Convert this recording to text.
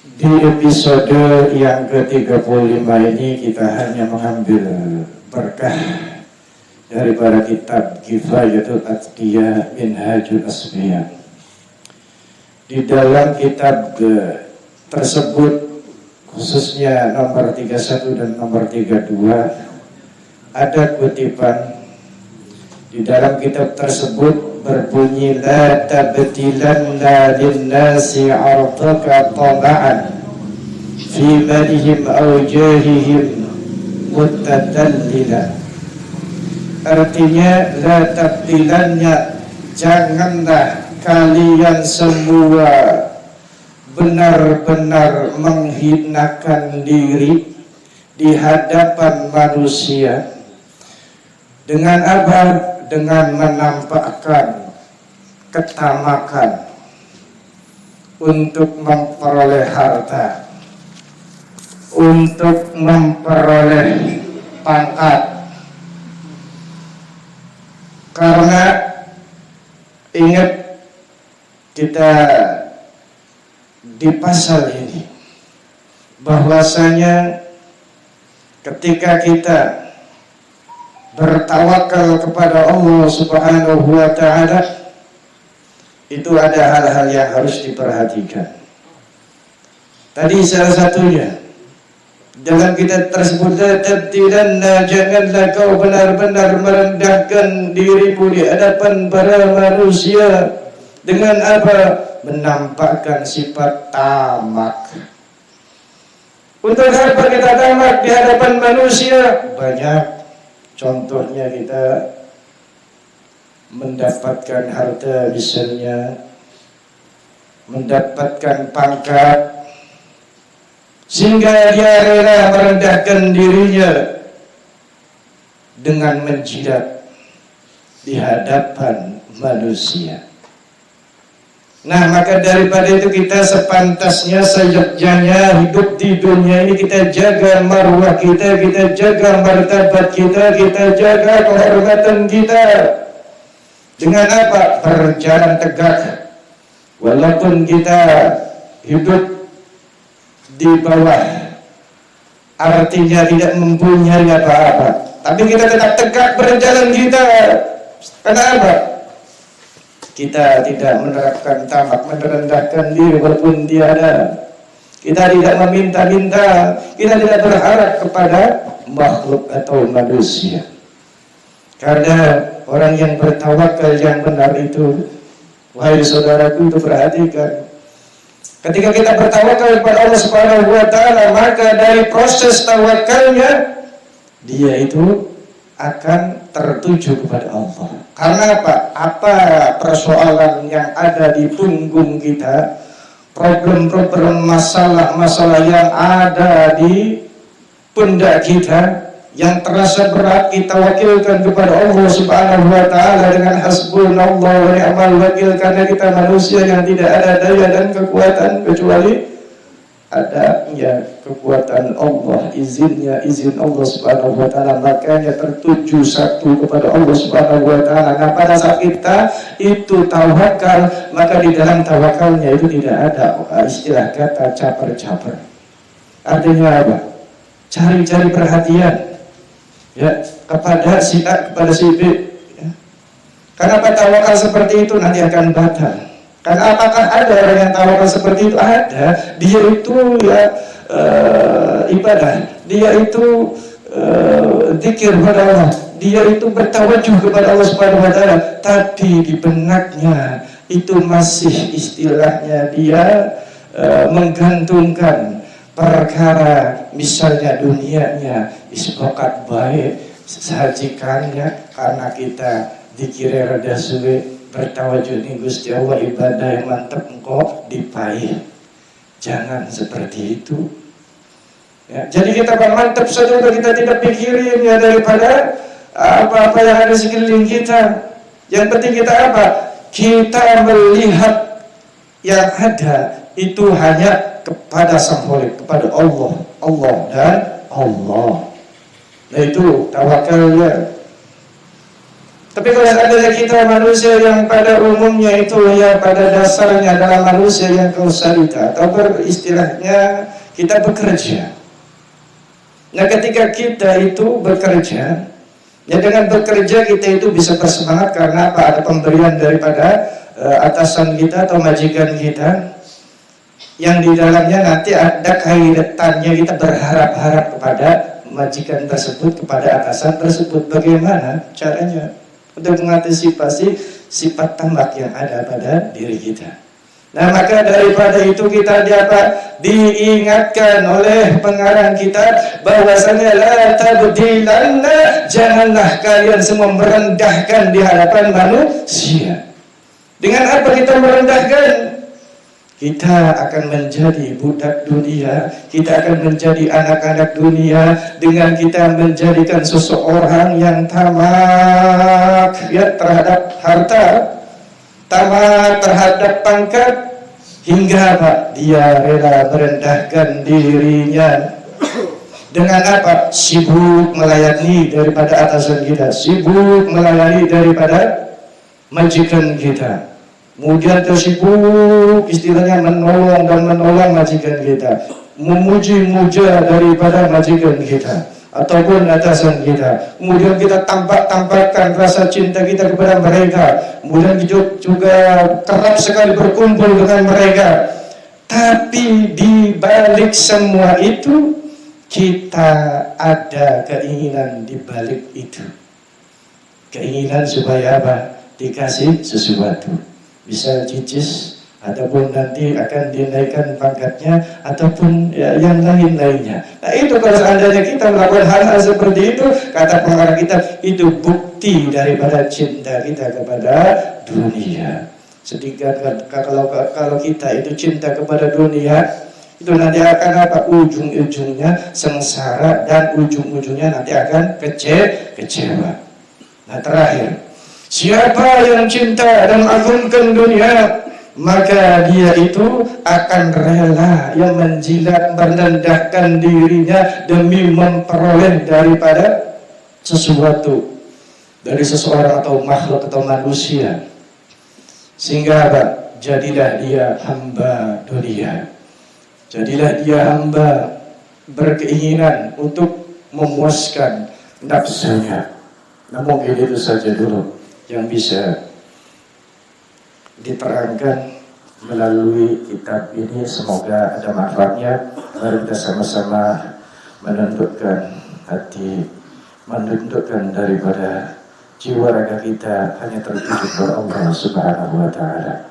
Di episode yang ke-35 ini kita hanya mengambil berkah daripada kitab Kifayatul Atqiyah Minhajul Asfiyah. Di dalam kitab tersebut, khususnya nomor 31 dan nomor 32, ada kutipan. Di dalam kitab tersebut berbunyi, la tabtilanna linnasi ardaka tama'an fi malihim aw jahihim mutatallila. Artinya, la tabtilannya, janganlah kalian semua benar-benar menghinakan diri di hadapan manusia. Dengan apa? Dengan menampakkan ketamakan untuk memperoleh harta, untuk memperoleh pangkat. Karena ingat, kita di pasal ini bahwasanya ketika kita bertawakal kepada Allah Subhanahu wa ta'ala, itu ada hal-hal yang harus diperhatikan. Tadi salah satunya dalam kitab tersebut, tabtilanna, janganlah kau benar-benar merendahkan dirimu di hadapan para manusia. Dengan apa? Menampakkan sifat tamak. Untuk apa kita tamak di hadapan manusia? Banyak. Contohnya kita mendapatkan harta misalnya, mendapatkan pangkat, sehingga dia rela merendahkan dirinya dengan menjilat di hadapan manusia. Nah, maka daripada itu kita sepantasnya, seyogyanya hidup di dunia ini kita jaga marwah kita, kita jaga martabat kita, kita jaga kehormatan kita. Dengan apa? Berjalan tegak. Walaupun kita hidup di bawah, artinya tidak mempunyai apa-apa, tapi kita tetap tegak berjalan kita. Kenapa? Kita tidak menerapkan tamak, merendahkan diri walaupun tiada. Kita tidak meminta-minta, kita tidak berharap kepada makhluk atau manusia. Karena orang yang bertawakal yang benar itu, wahai saudaraku, itu perhatikan. Ketika kita bertawakal kepada Allah Subhanahu wa ta'ala, maka dari proses tawakalnya, dia itu akan tertuju kepada Allah. Karena apa? Apa persoalan yang ada di punggung kita, problem-problem, masalah-masalah yang ada di pundak kita, yang terasa berat, kita wakilkan kepada Allah Subhanahu wa ta'ala dengan hasbunallah wa ni'mal wakil. Karena kita manusia yang tidak ada daya dan kekuatan kecuali adanya kekuatan Allah, izin Allah Subhanahu wa ta'ala. Makanya tertuju satu kepada Allah Subhanahu wa ta'ala. Nah, pada saat kita itu tawakal, maka di dalam tawakalnya itu tidak ada istilah kata caper-caper. Artinya apa? Cari-cari perhatian, ya, kepada si A, kepada si B, ya. Karena tawakal seperti itu nanti akan batal. Karena apakah ada orang yang tawakal seperti itu? Ada. Dia itu ya ibadah, dia itu zikir kepada Allah, dia itu bertawajuh kepada Allah Subhanahu wa ta'ala, tapi di benaknya itu masih istilahnya dia menggantungkan perkara, misalnya dunianya, ispokat baik sajikannya, karena kita dikira rada suwe, bertawajuh nih Gusti Allah, ibadah yang mantap engkau dipaih. Jangan seperti itu, ya. Jadi kita mantap saja, kita tidak pikirin ya daripada apa-apa yang ada sekeliling kita. Yang penting kita apa? Kita melihat yang ada itu hanya kepada Sang Khalik, kepada Allah, Allah dan Allah. Nah, itu tawakalnya. Tapi kalau seandainya kita manusia yang pada umumnya itu ya pada dasarnya adalah manusia yang kausalita atau beristilahnya kita bekerja. Nah ketika kita itu bekerja, ya dengan bekerja kita itu bisa bersemangat karena apa? Ada pemberian daripada atasan kita atau majikan kita yang di dalamnya nanti ada kaitannya kita berharap-harap kepada majikan tersebut, kepada atasan tersebut. Bagaimana caranya untuk mengantisipasi sifat tambak yang ada pada diri kita? Nah maka daripada itu kita diingatkan oleh pengarang kita bahwasanya la tabdilanna, janganlah kalian semua merendahkan di hadapan manusia. Dengan apa kita merendahkan? Kita akan menjadi budak dunia, kita akan menjadi anak-anak dunia dengan kita menjadikan seseorang yang tamak ya terhadap harta, tamak terhadap pangkat, hingga apa? Dia rela merendahkan dirinya. Dengan apa? Sibuk melayani daripada atasan kita, sibuk melayani daripada majikan kita. Kemudian tersibuk istilahnya menolong dan menolong majikan kita, memuji-muja daripada majikan kita ataupun atasan kita. Kemudian kita tampakkan rasa cinta kita kepada mereka. Kemudian kita juga kerap sekali berkumpul dengan mereka. Tapi di balik semua itu kita ada keinginan di balik itu. Keinginan supaya apa? Dikasih sesuatu. Bisa cicis ataupun nanti akan dinaikkan pangkatnya ataupun ya, yang lain-lainnya. Nah itu kalau seandainya kita melakukan hal-hal seperti itu, kata pengarang kita, itu bukti daripada cinta kita kepada dunia. Sedikit kalau kita itu cinta kepada dunia, itu nanti akan apa? Ujung-ujungnya sengsara dan ujung-ujungnya nanti akan kecewa. Nah terakhir, siapa yang cinta dan mengagungkan dunia, maka dia itu akan rela yang menjilat, merendahkan dirinya demi memperoleh daripada sesuatu dari seseorang atau makhluk atau manusia. Sehingga apa? Jadilah dia hamba dunia. Jadilah dia hamba berkeinginan untuk memuaskan nafsunya. Namun itu saja dulu yang bisa diterangkan melalui kitab ini. Semoga ada manfaatnya. Mari kita sama-sama menundukkan hati, menundukkan daripada jiwa raga kita hanya tertuju kepada Allah Subhanahu wa Ta'ala.